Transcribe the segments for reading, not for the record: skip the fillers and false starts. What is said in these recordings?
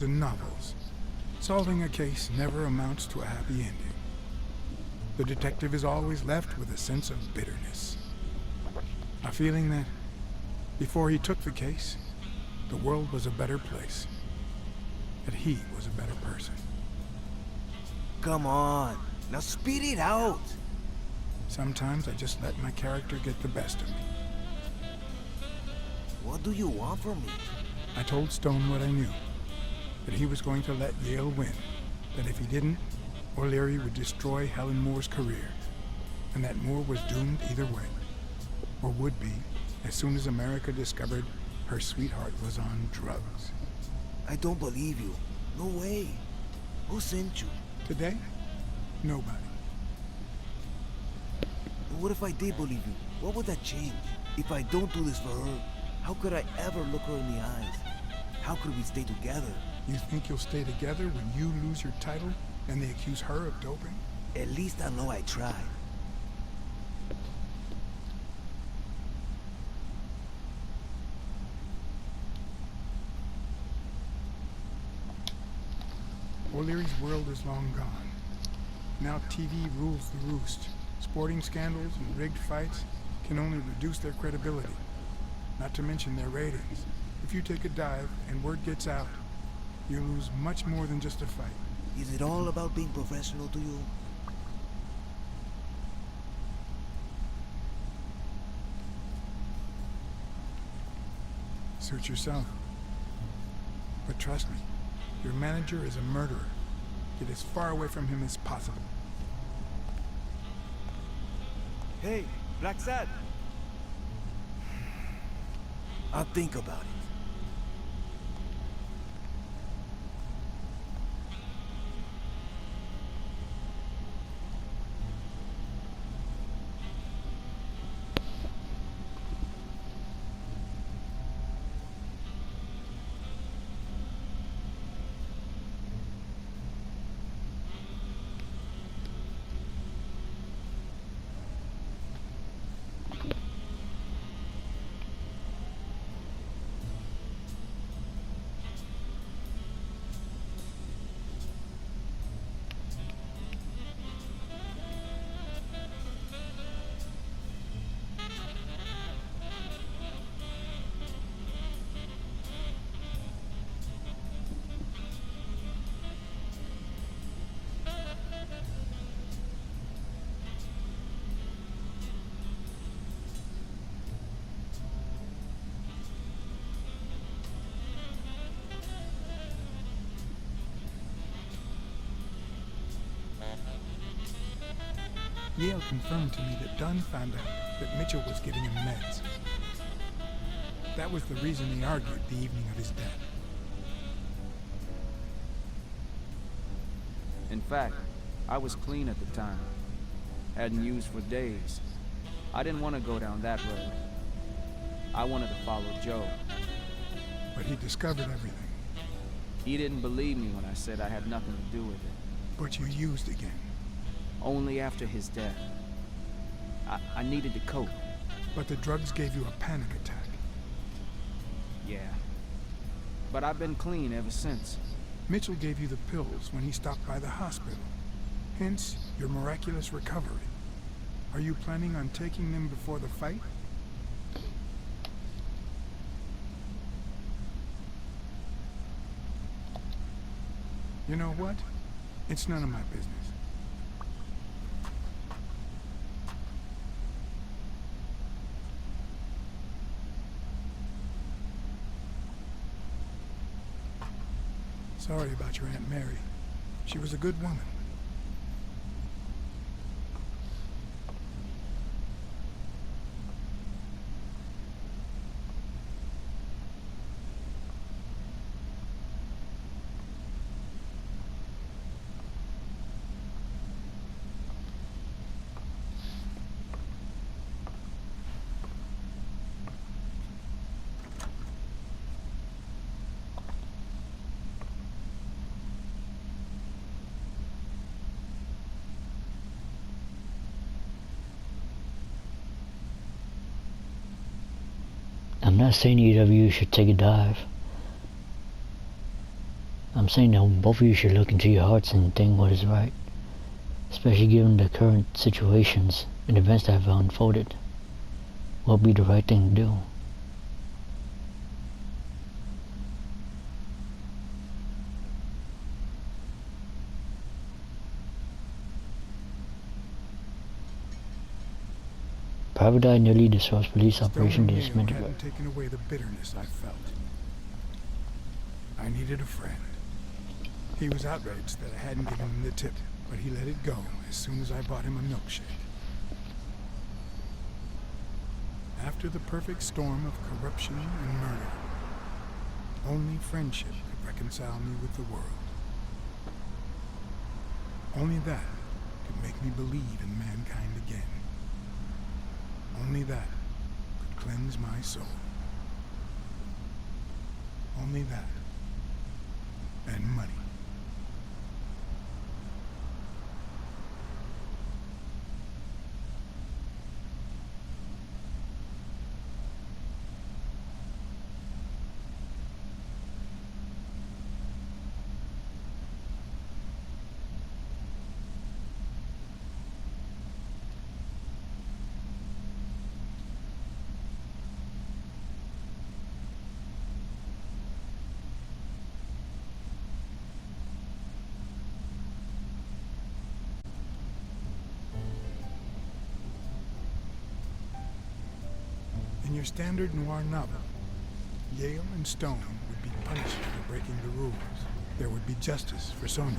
In novels, solving a case never amounts to a happy ending. The detective is always left with a sense of bitterness. A feeling that, before he took the case, the world was a better place. That he was a better person. Come on, now speed it out. Sometimes I just let my character get the best of me. What do you want from me? I told Stone what I knew. That he was going to let Yale win. That if he didn't, O'Leary would destroy Helen Moore's career. And that Moore was doomed either way. Or would be, as soon as America discovered her sweetheart was on drugs. I don't believe you. No way. Who sent you? Today? Nobody. What if I did believe you? What would that change? If I don't do this for her, how could I ever look her in the eyes? How could we stay together? You think you'll stay together when you lose your title and they accuse her of doping? At least I know I tried. O'Leary's world is long gone. Now TV rules the roost. Sporting scandals and rigged fights can only reduce their credibility, not to mention their ratings. If you take a dive and word gets out, you lose much more than just a fight. Is it all about being professional to you? Suit yourself. But trust me, your manager is a murderer. Get as far away from him as possible. Hey, BlackSAAD. I'll think about it. Yale confirmed to me that Dunn found out that Mitchell was giving him meds. That was the reason they argued the evening of his death. In fact, I was clean at the time. Hadn't used for days. I didn't want to go down that road. I wanted to follow Joe. But he discovered everything. He didn't believe me when I said I had nothing to do with it. But you used again. Only after his death. I needed to cope. But the drugs gave you a panic attack. Yeah. But I've been clean ever since. Mitchell gave you the pills when he stopped by the hospital. Hence, your miraculous recovery. Are you planning on taking them before the fight? You know what? It's none of my business. Sorry about your Aunt Mary. She was a good woman. I'm not saying either of you should take a dive. I'm saying that both of you should look into your hearts and think what is right, especially given the current situations and events that have unfolded. What would be the right thing to do? Private Eye nearly destroys police operation to Stoning Yale dismantle it. hadn't taken away the bitterness I felt. I needed a friend. He was outraged that I hadn't given him the tip, but he let it go as soon as I bought him a milkshake. After the perfect storm of corruption and murder, only friendship could reconcile me with the world. Only that could make me believe in mankind again. Only that could cleanse my soul. Only that. And money. In your standard noir novel, Yale and Stone would be punished for breaking the rules. There would be justice for Sonia,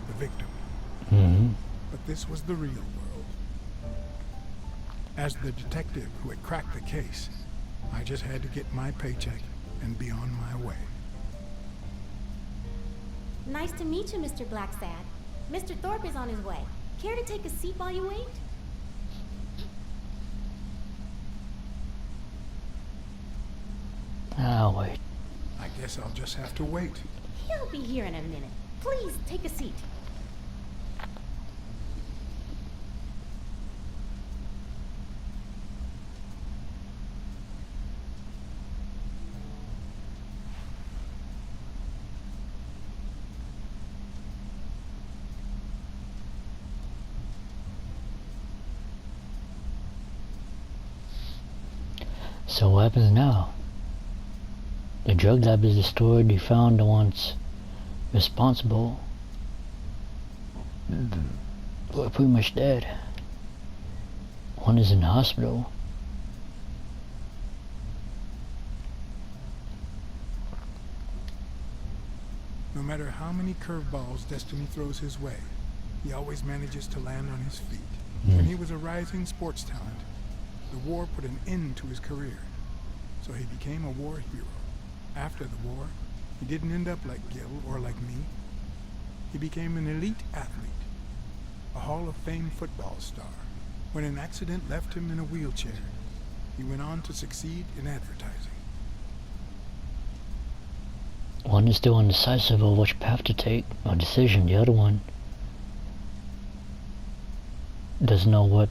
the victim. But this was the real world. As the detective who had cracked the case, I just had to get my paycheck and be on my way. Nice to meet you, Mr. BlackSAAD. Mr. Thorpe is on his way. Care to take a seat while you wait? I'll wait. I guess I'll just have to wait. He'll be here in a minute. Please, take a seat. So what happens now? The drug lab is destroyed. You found the ones responsible. We're pretty much dead. One is in the hospital. No matter how many curveballs destiny throws his way, he always manages to land on his feet. When he was a rising sports talent, the war put an end to his career, so he became a war hero. After the war, he didn't end up like Gil or like me. He became an elite athlete, a Hall of Fame football star. When an accident left him in a wheelchair, he went on to succeed in advertising. One is still indecisive of which path to take, or decision. The other one doesn't know what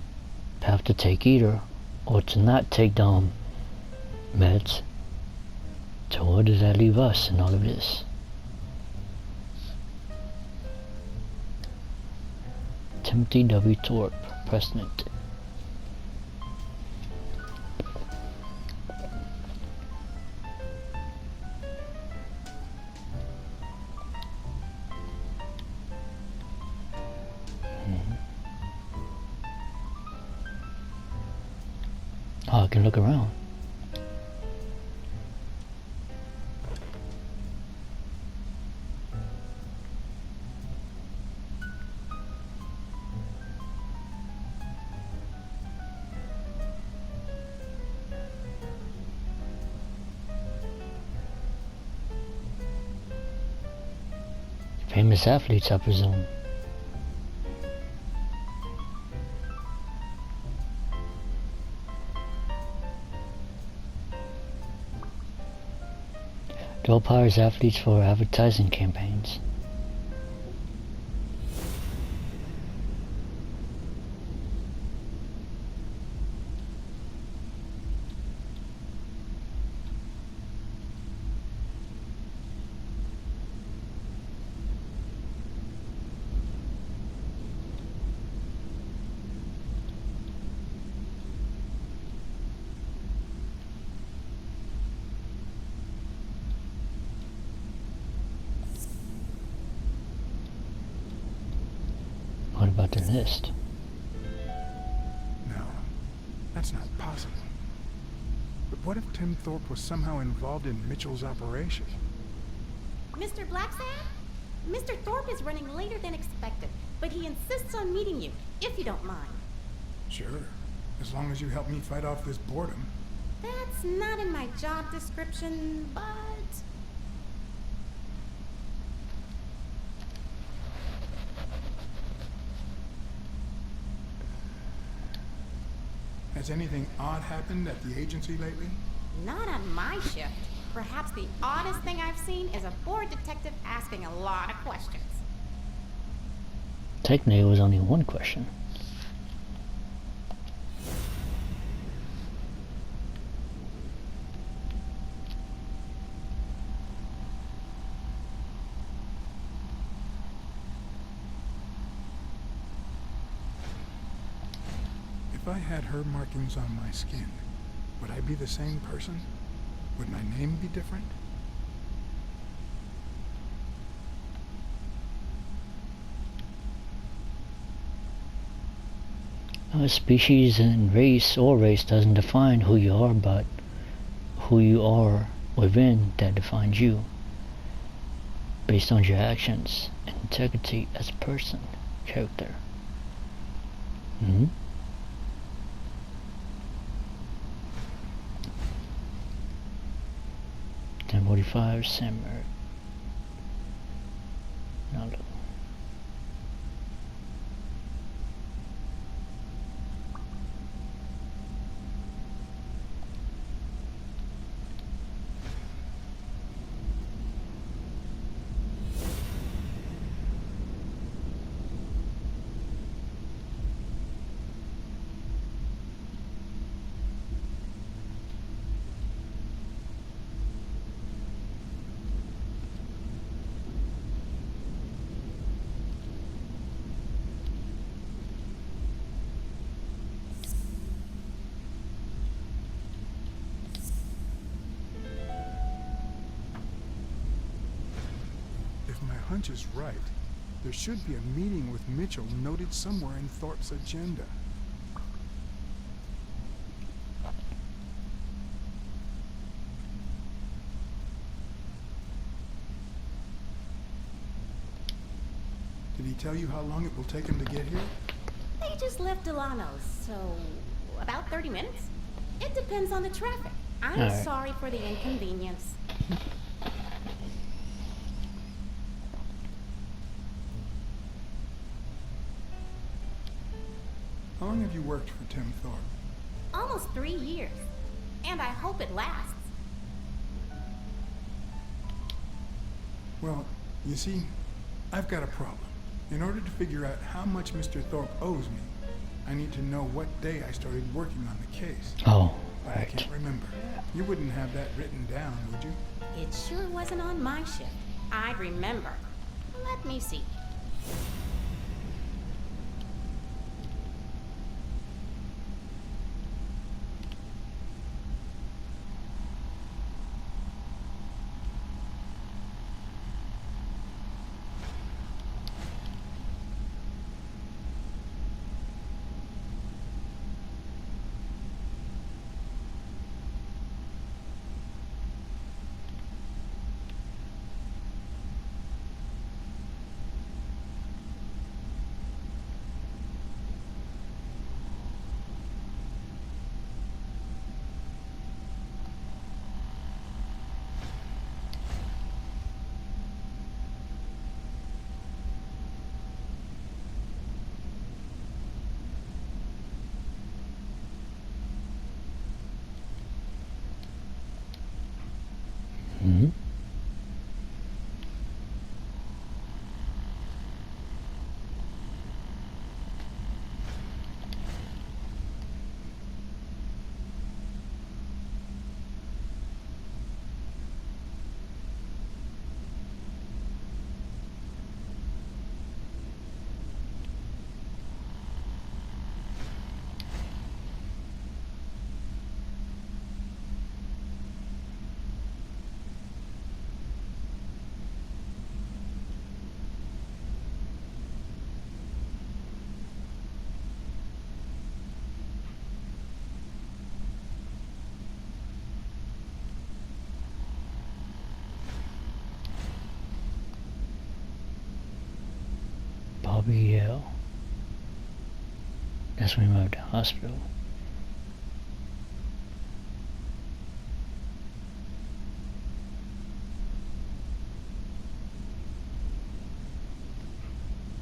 path to take either, or to not take down meds. So where does that leave us in all of this? Timothy W. Thorpe, President. Oh, I can look around. Famous athletes, I presume. Dole hires athletes for advertising campaigns. about the list. No, that's not possible. But what if Tim Thorpe was somehow involved in Mitchell's operation? Mr. BlackSAAD? Mr. Thorpe is running later than expected, but he insists on meeting you, if you don't mind. Sure, as long as you help me fight off this boredom. That's not in my job description, but... Has anything odd happened at the agency lately? Not on my shift. Perhaps the oddest thing I've seen is a bored detective asking a lot of questions. Technically, it was only one question. If I had her markings on my skin, would I be the same person? Would my name be different? Species and race or race doesn't define who you are, but who you are within that defines you, based on your actions and integrity as a person, character. 10:45 Samurai. Now look. If my hunch is right, there should be a meeting with Mitchell noted somewhere in Thorpe's agenda. Did he tell you how long it will take him to get here? They just left Delano's, so about 30 minutes? It depends on the traffic. I'm Alright. sorry for the inconvenience. How long have you worked for Tim Thorpe? Almost 3 years. And I hope it lasts. Well, you see, I've got a problem. In order to figure out how much Mr. Thorpe owes me, I need to know what day I started working on the case. Oh, But I right. can't remember. You wouldn't have that written down, would you? It sure wasn't on my shift. I'd remember. Let me see. Bobby L. That's when he went to the hospital.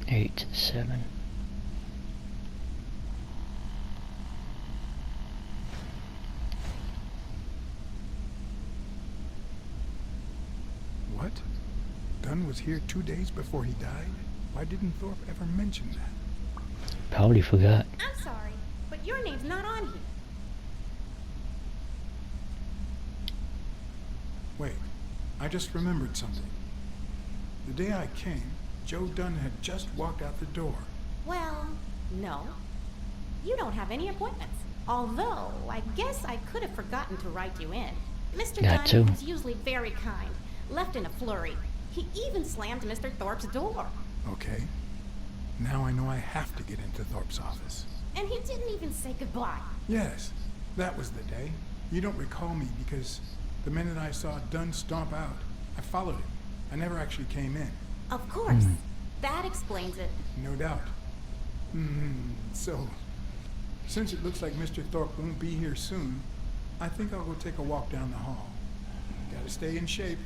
Eight to 7. What? Dunn was here 2 days before he died? Why didn't Thorpe ever mention that? Probably forgot. I'm sorry, but your name's not on here. Wait, I just remembered something. The day I came, Joe Dunn had just walked out the door. Well, no. You don't have any appointments. Although, I guess I could have forgotten to write you in. Mr. Got Dunn to. is usually very kind, left in a flurry. He even slammed Mr. Thorpe's door. Okay. Now I know I have to get into Thorpe's office. And he didn't even say goodbye. Yes, that was the day. You don't recall me because the minute I saw Dunn stomp out, I followed him. I never actually came in. Of course. That explains it. No doubt. So, since it looks like Mr. Thorpe won't be here soon, I think I'll go take a walk down the hall. Gotta stay in shape.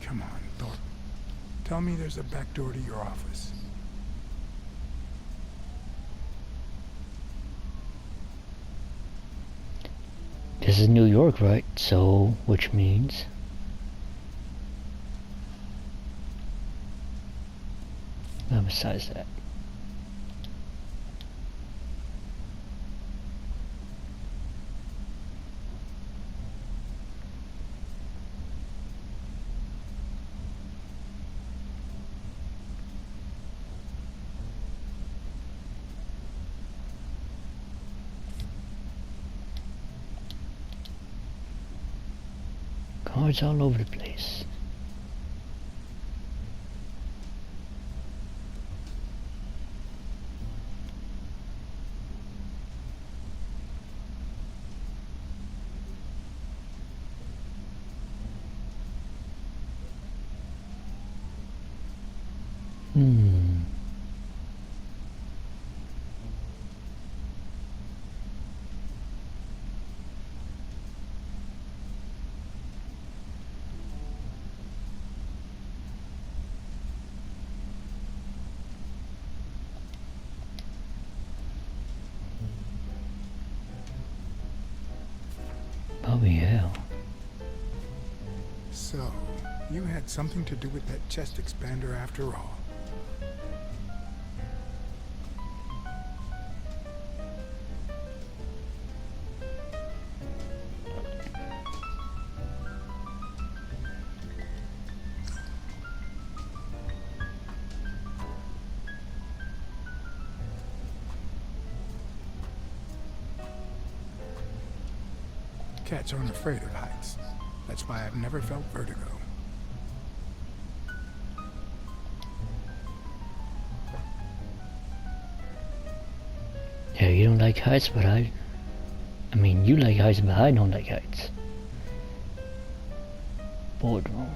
Come on, Thorpe. Tell me there's a back door to your office. This is New York, right? So, which means... Well, besides that. Cards all over the place. Bobby hell. So, you had something to do with that chest expander after all. Cats aren't afraid of heights. That's why I've never felt vertigo. Yeah, you don't like heights, but I mean, you like heights, but I don't like heights. Boardroom.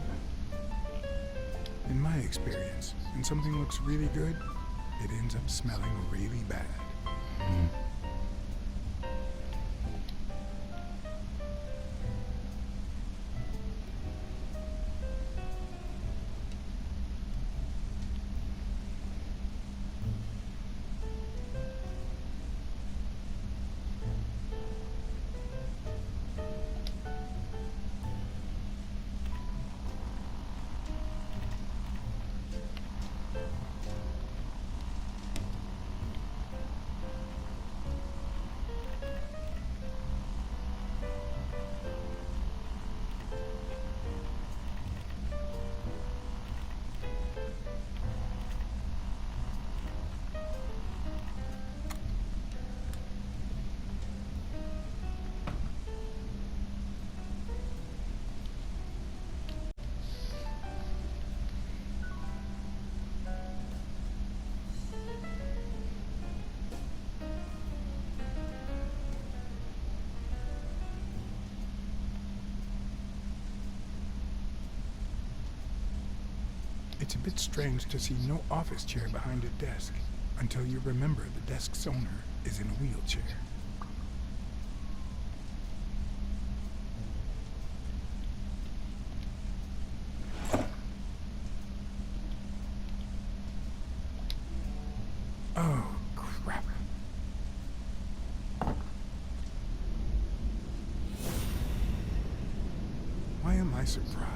In my experience, when something looks really good, it ends up smelling really bad. It's a bit strange to see no office chair behind a desk, until you remember the desk's owner is in a wheelchair. Oh, crap. Why am I surprised?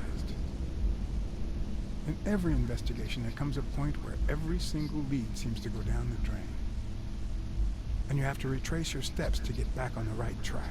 In every investigation, there comes a point where every single lead seems to go down the drain. And you have to retrace your steps to get back on the right track.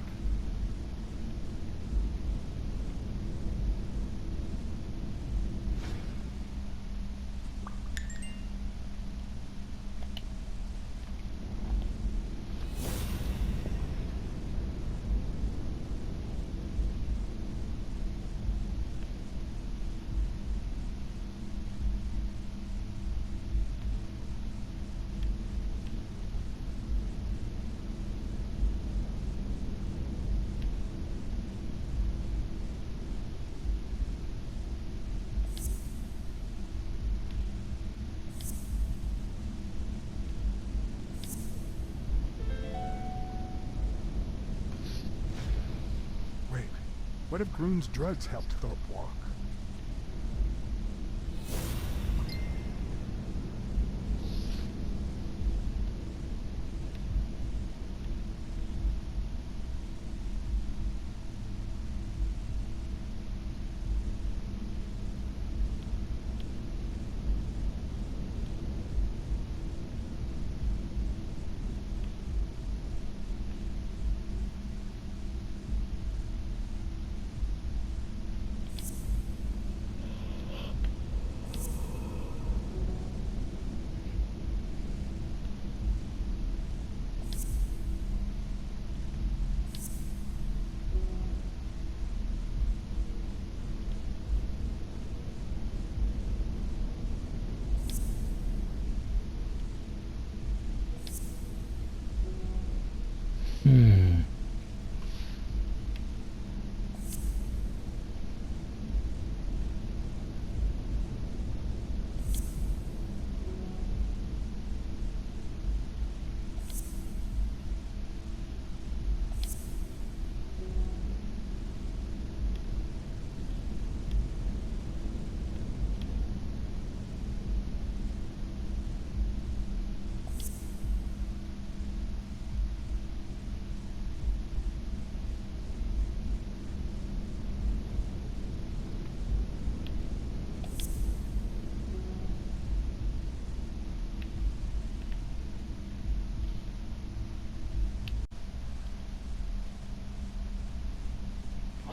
What if Groon's drugs helped Thorpe walk?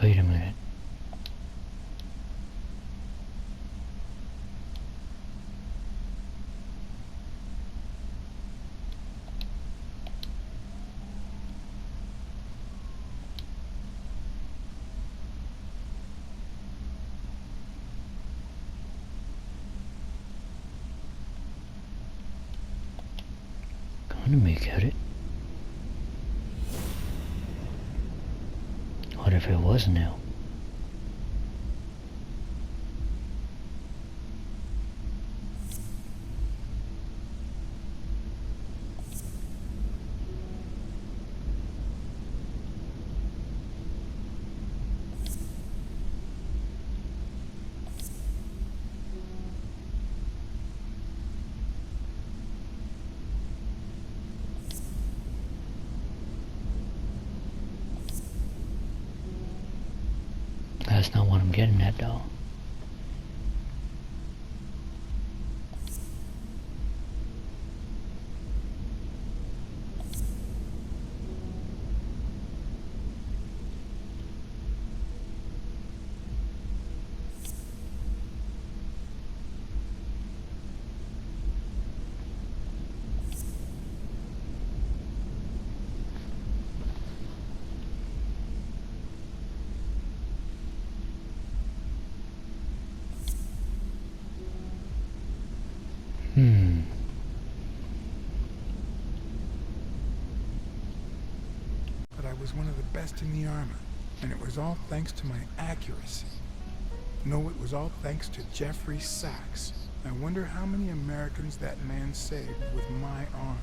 Wait a minute. Gonna make at it. What if it was new? That's not what I'm getting at, though. But I was one of the best in the army, and it was all thanks to my accuracy. No, it was all thanks to Jeffrey Sachs. I wonder how many Americans that man saved with my arm.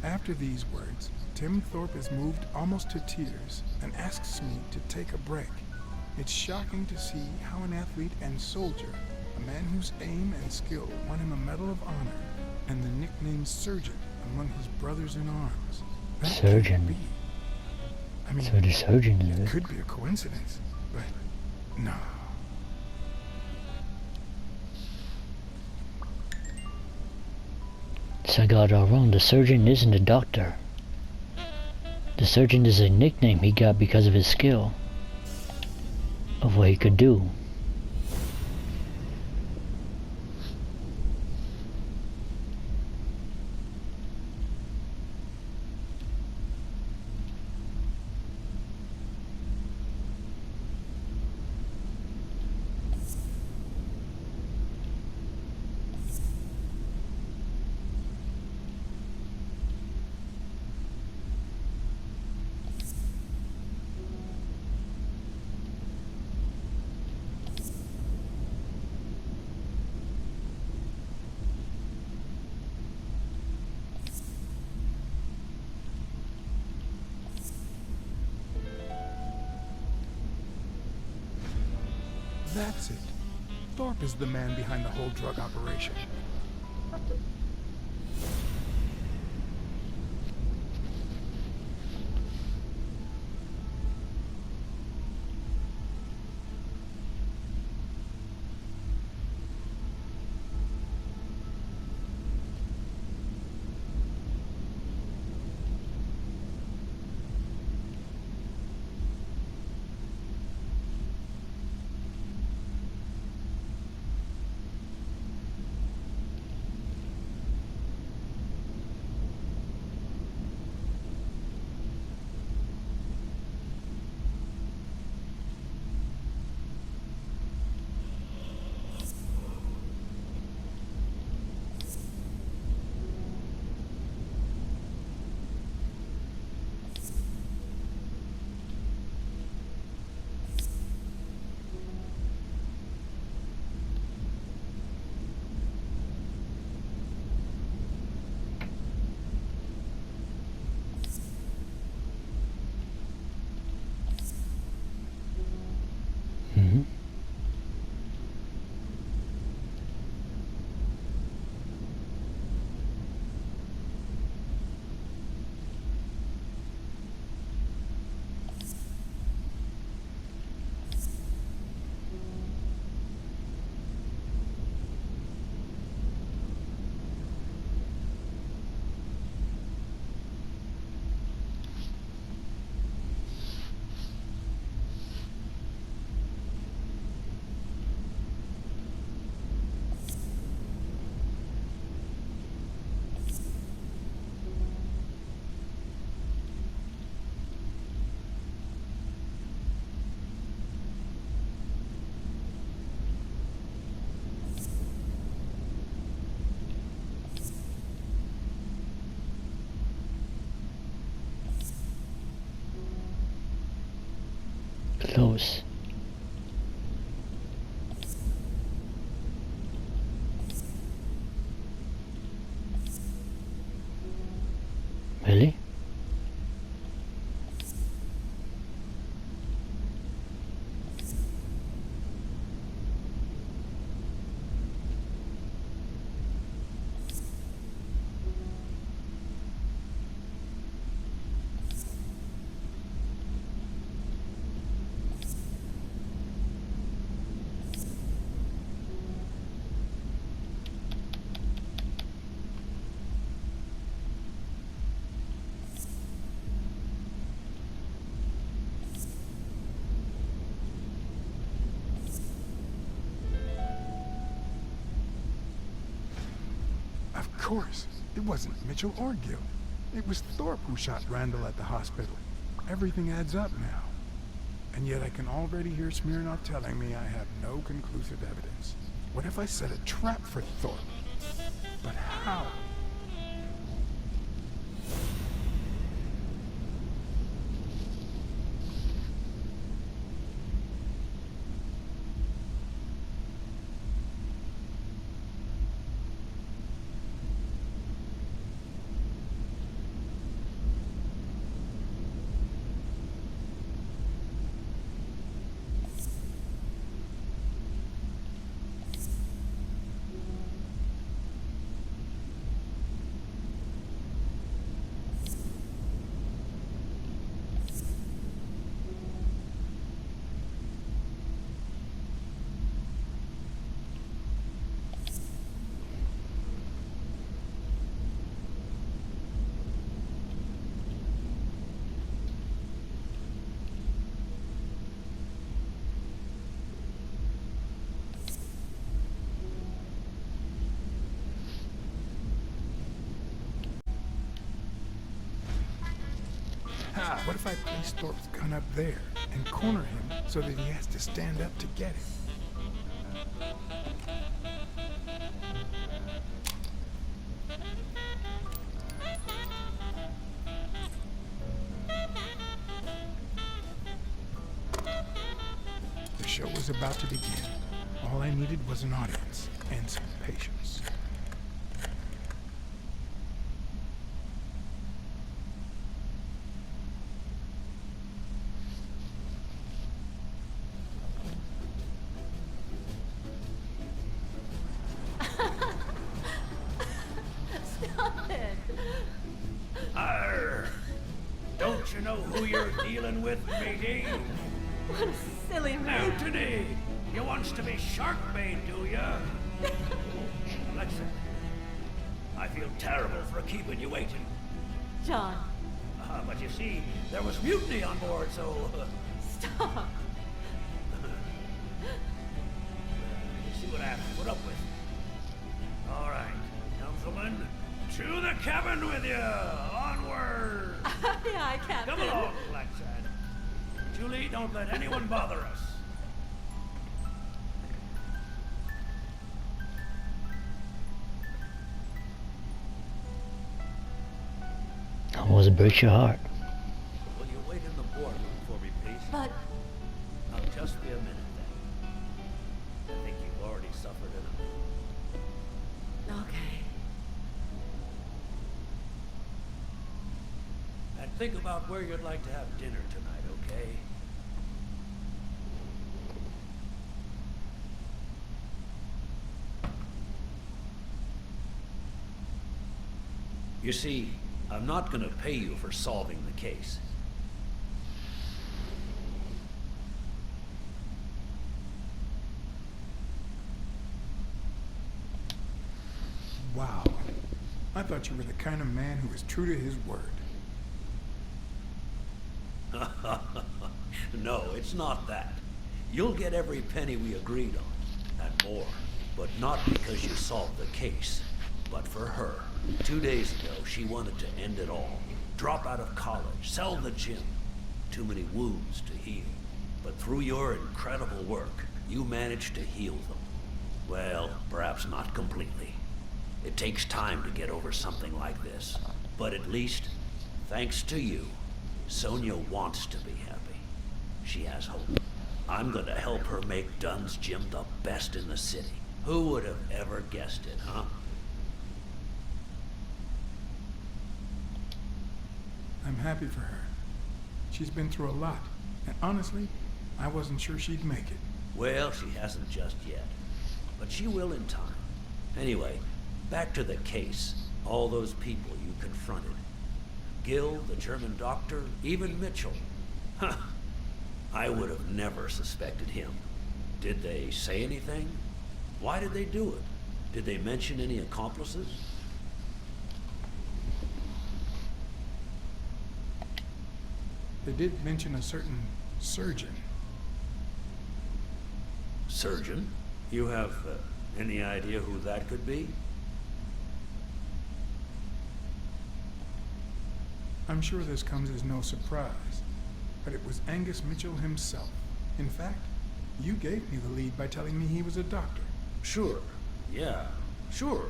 After these words, Tim Thorpe is moved almost to tears and asks me to take a break. It's shocking to see how an athlete and soldier, a man whose aim and skill won him a Medal of Honor and the nickname Surgeon among his brothers in arms. That Surgeon. can't be. I mean, So the surgeon is it it. could be a coincidence, but no. So I got it all wrong. The surgeon isn't a doctor. The surgeon is a nickname he got because of his skill of what he could do. That's it. Thorpe is the man behind the whole drug operation. Mm-hmm. Close. Really? Of course, it wasn't Mitchell or Gill. It was Thorpe who shot Randall at the hospital. Everything adds up now. And yet I can already hear Smirnoff telling me I have no conclusive evidence. What if I set a trap for Thorpe? But how? What if I place Thorpe's gun up there and corner him so that he has to stand up to get it? The show was about to begin. All I needed was an audience and some patience. Stop it. Arr! Don't you know who you're dealing with, matey? What a silly move. Anthony! You wants to be Sharkbait, do ya? Alexa, I feel terrible for keeping you waiting. John, But you see, there was mutiny on board, so... stop. you see what I have to put up with. All right, councilman, to the cabin with you! Onward! Yeah, I can't. Come along, BlackSAAD. Julie, don't let anyone bother us. Almost breaks your heart. Will you wait in the boardroom for me, please? But I'll just be a minute then. I think you've already suffered enough. okay. And think about where you'd like to have dinner tonight, okay? You see, I'm not gonna pay you for solving the case. Wow. I thought you were the kind of man who was true to his word. No, it's not that. You'll get every penny we agreed on, and more. But not because you solved the case, but for her. 2 days ago, she wanted to end it all. Drop out of college, sell the gym. Too many wounds to heal. But through your incredible work, you managed to heal them. Well, perhaps not completely. It takes time to get over something like this. But at least, thanks to you, Sonia wants to be happy. She has hope. I'm gonna help her make Dunn's Gym the best in the city. Who would have ever guessed it, huh? I'm happy for her. She's been through a lot, and honestly, I wasn't sure she'd make it. Well, she hasn't just yet. But she will in time. Anyway, back to the case. All those people you confronted. Gil, the German doctor, even Mitchell. Huh. I would have never suspected him. Did they say anything? Why did they do it? Did they mention any accomplices? They did mention a certain surgeon. Surgeon? You have any idea who that could be? I'm sure this comes as no surprise, but it was Angus Mitchell himself. In fact, you gave me the lead by telling me he was a doctor. Sure. Yeah, sure.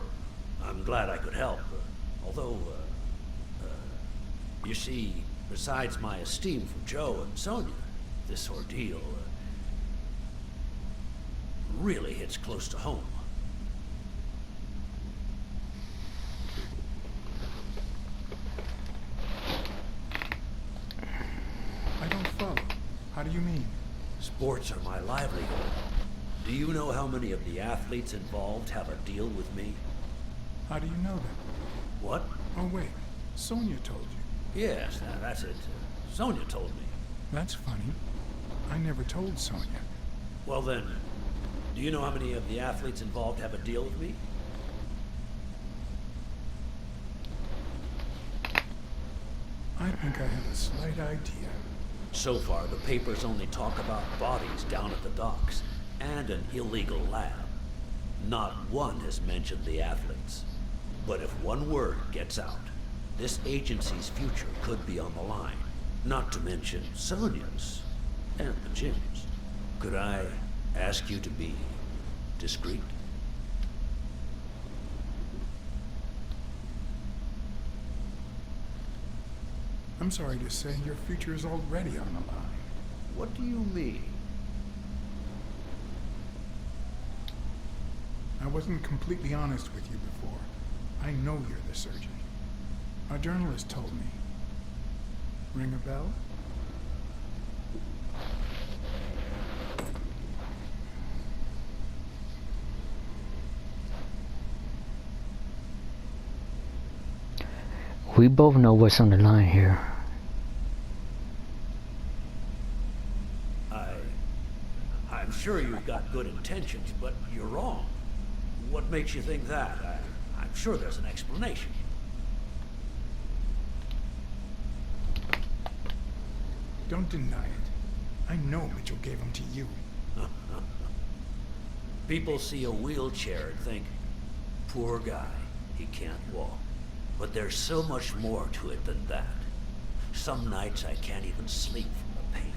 I'm glad I could help. Although, you see, besides my esteem for Joe and Sonia, this ordeal really hits close to home. I don't follow. How do you mean? Sports are my livelihood. Do you know how many of the athletes involved have a deal with me? How do you know that? What? Oh, wait. Sonia told you. Yes, that's it. Sonia told me. That's funny. I never told Sonia. Well then, do you know how many of the athletes involved have a deal with me? I think I have a slight idea. So far, the papers only talk about bodies down at the docks and an illegal lab. Not one has mentioned the athletes. But if one word gets out, this agency's future could be on the line. Not to mention Sonia's and the gym's. Could I ask you to be discreet? I'm sorry to say your future is already on the line. What do you mean? I wasn't completely honest with you before. I know you're the surgeon. A journalist told me. Ring a bell? We both know what's on the line here. I'm sure you've got good intentions, but you're wrong. What makes you think that? I'm sure there's an explanation. Don't deny it. I know Mitchell gave them to you. People see a wheelchair and think, poor guy, he can't walk. But there's so much more to it than that. Some nights I can't even sleep from the pain.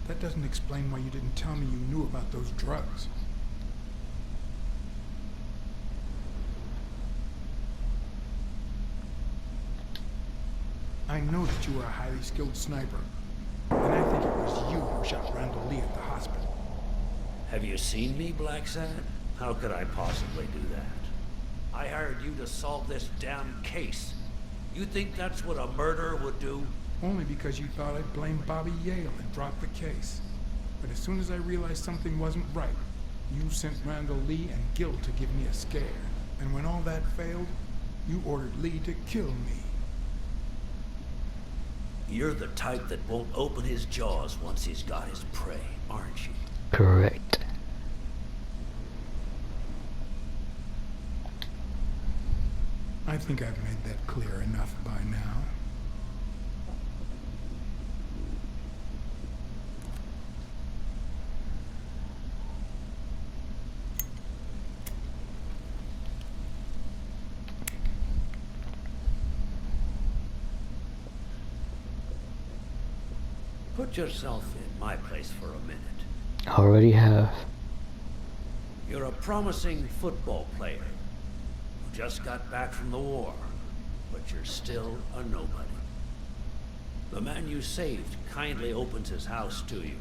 That doesn't explain why you didn't tell me you knew about those drugs. I know that you were a highly skilled sniper, and I think it was you who shot Randall Lee at the hospital. Have you seen me, BlackSAAD? How could I possibly do that? I hired you to solve this damn case. You think that's what a murderer would do? Only because you thought I'd blame Bobby Yale and drop the case. But as soon as I realized something wasn't right, you sent Randall Lee and Gil to give me a scare. And when all that failed, you ordered Lee to kill me. You're the type that won't open his jaws once he's got his prey, aren't you? Correct. I think I've made that clear enough by now. Put yourself in my place for a minute. Already have. You're a promising football player who just got back from the war, but you're still a nobody. The man you saved kindly opens his house to you,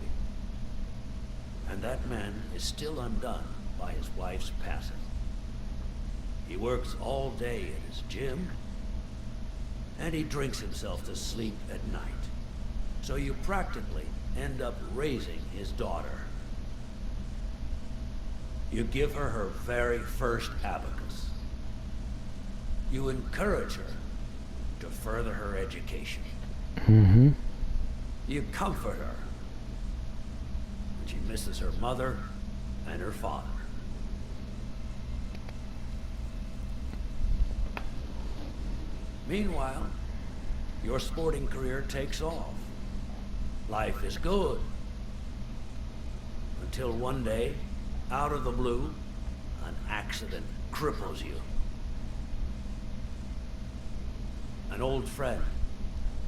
and that man is still undone by his wife's passing. He works all day at his gym, and he drinks himself to sleep at night. So you practically end up raising his daughter. You give her her very first abacus. You encourage her to further her education. Mm-hmm. You comfort her when she misses her mother and her father. Meanwhile, your sporting career takes off. Life is good. Until one day, out of the blue, an accident cripples you. An old friend,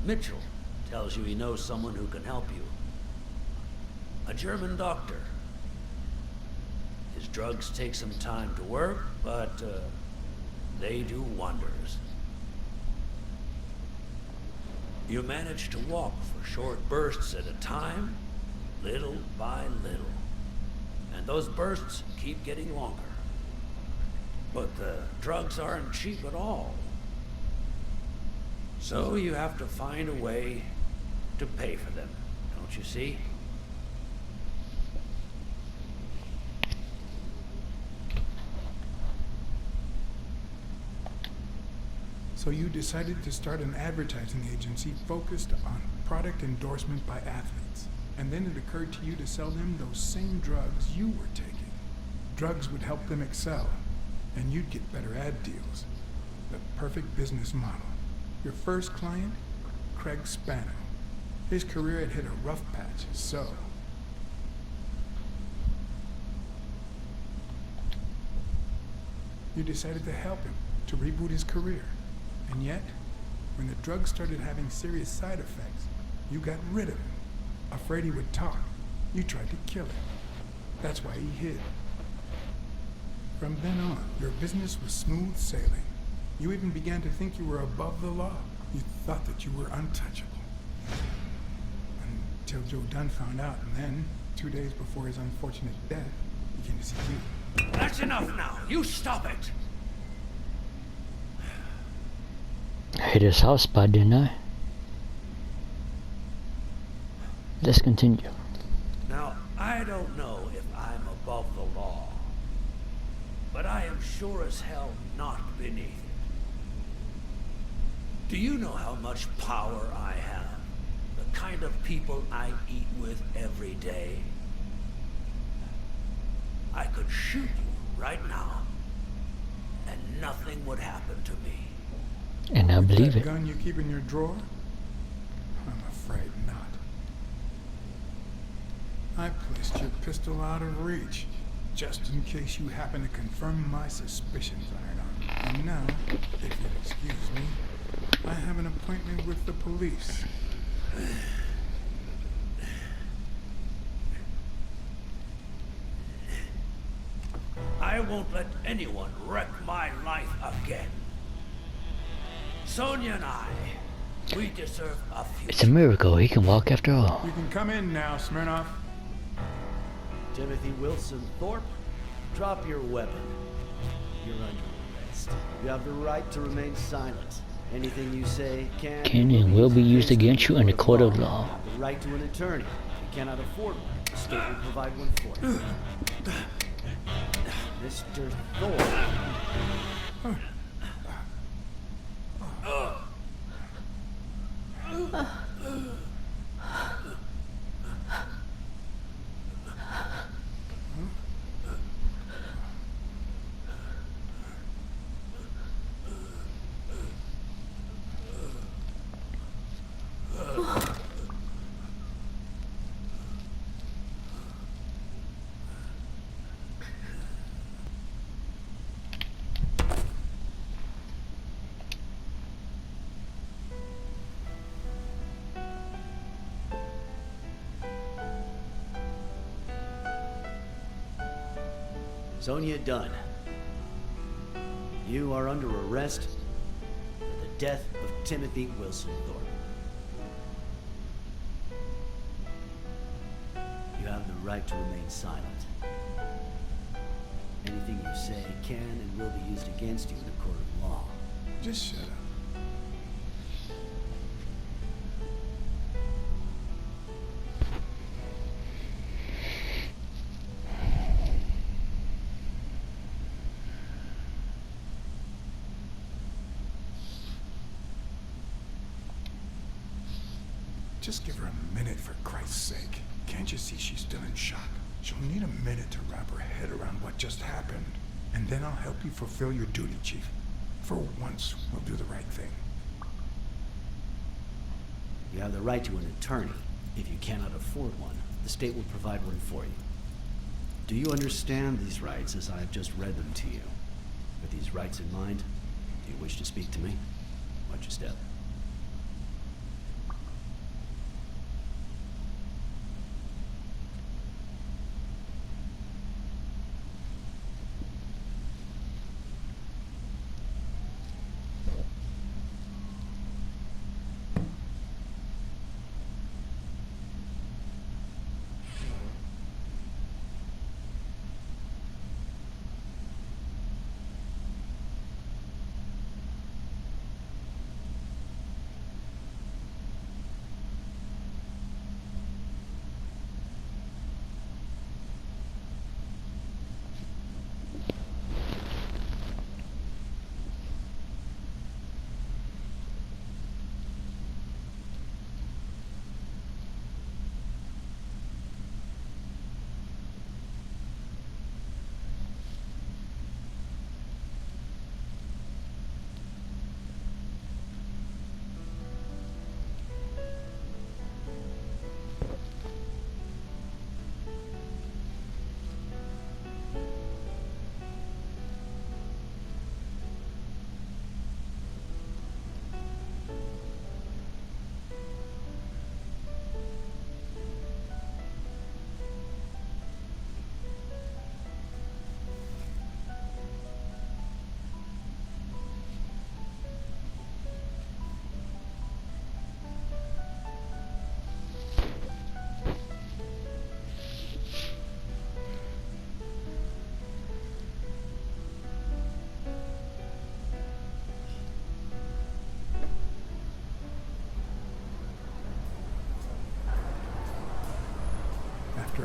Mitchell, tells you he knows someone who can help you. A German doctor. His drugs take some time to work, but they do wonders. You manage to walk for short bursts at a time, little by little. And those bursts keep getting longer. But the drugs aren't cheap at all. So you have to find a way to pay for them, don't you see? So you decided to start an advertising agency focused on product endorsement by athletes. And then it occurred to you to sell them those same drugs you were taking. Drugs would help them excel, and you'd get better ad deals. The perfect business model. Your first client? Craig Spano. His career had hit a rough patch, so... you decided to help him, to reboot his career. And yet, when the drugs started having serious side effects, You got rid of him. Afraid he would talk, you tried to kill him. That's why he hid. From then on, your business was smooth sailing. You even began to think you were above the law. You thought that you were untouchable. Until Joe Dunn found out, and then, 2 days before his unfortunate death, he came to see you. That's enough now. You stop it. I hit his house spot, didn't I? Let's continue. Now, I don't know if I'm above the law, but I am sure as hell not beneath it. Do you know how much power I have? The kind of people I eat with every day? I could shoot you right now, and nothing would happen to me. And I believe That it. gun you keep in your drawer? I'm afraid not. I placed your pistol out of reach, just in case you happen to confirm my suspicions, Iron. And now, if you'll excuse me, I have an appointment with the police. I won't let anyone wreck my life again. Sonia and I, we deserve a future. It's a miracle he can walk after all. You can come in now, Smirnoff. Timothy Wilson Thorpe, drop your weapon. You're under arrest. You have the right to remain silent. Anything you say can And will be used against you in the court of law. You have the right to an attorney. If you cannot afford one, the state will provide one for you. Mr. Thorpe. Sonia Dunn, you are under arrest for the death of Timothy Wilson Thorpe. You have the right to remain silent. Anything you say can and will be used against you in a court of law. Just shut up. Just give her a minute, for Christ's sake. Can't you see she's still in shock? She'll need a minute to wrap her head around what just happened. And then I'll help you fulfill your duty, Chief. For once, we'll do the right thing. You have the right to an attorney. If you cannot afford one, the state will provide one for you. Do you understand these rights as I have just read them to you? With these rights in mind, do you wish to speak to me? Watch your step.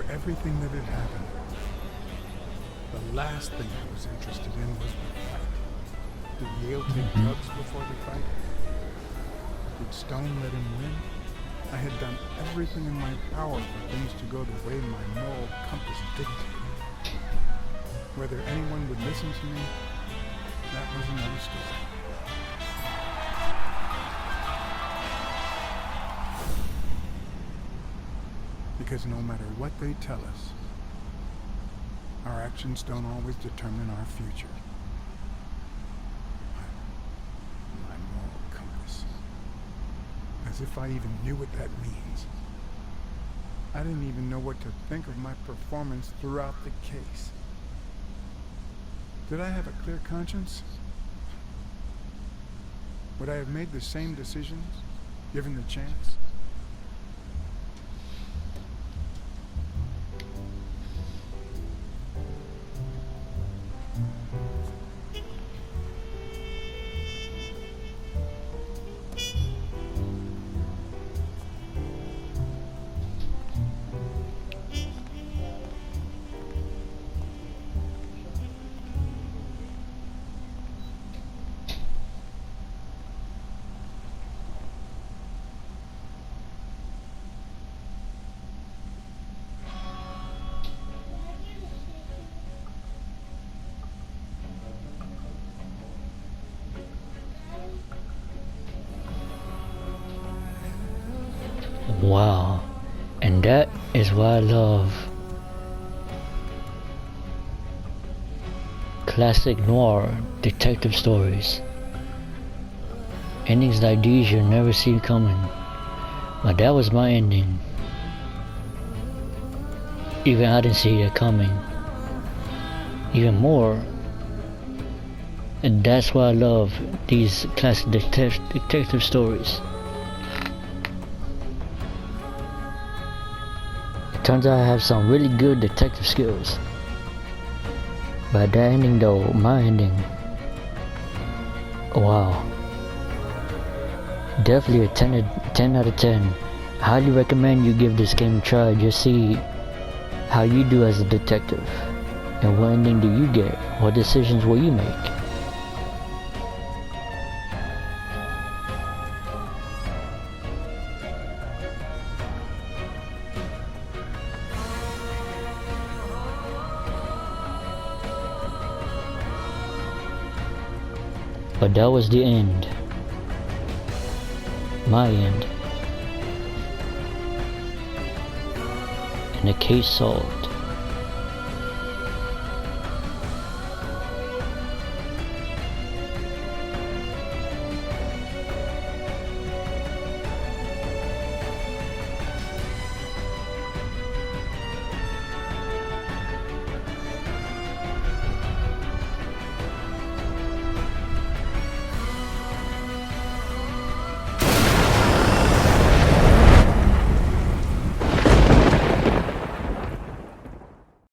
everything that had happened, the last thing I was interested in was the fight. Did Yale take drugs before the fight? Did Stone let him win? I had done everything in my power for things to go the way my moral compass dictated. Whether anyone would listen to me, that was another story. Because no matter what they tell us, our actions don't always determine our future. My moral compass. As if I even knew what that means. I didn't even know what to think of my performance throughout the case. Did I have a clear conscience? Would I have made the same decisions, given the chance? Wow. And that is why I love classic noir detective stories. Endings like these you'll never see coming. But that was my ending. Even I didn't see it coming. Even more. And that's why I love these classic detective stories. Turns out I have some really good detective skills. But that ending though, my ending, wow. Definitely a 10 out of 10. Highly recommend you give this game a try. Just see how you do as a detective. And what ending do you get? What decisions will you make? But that was the end. My end. And the case solved.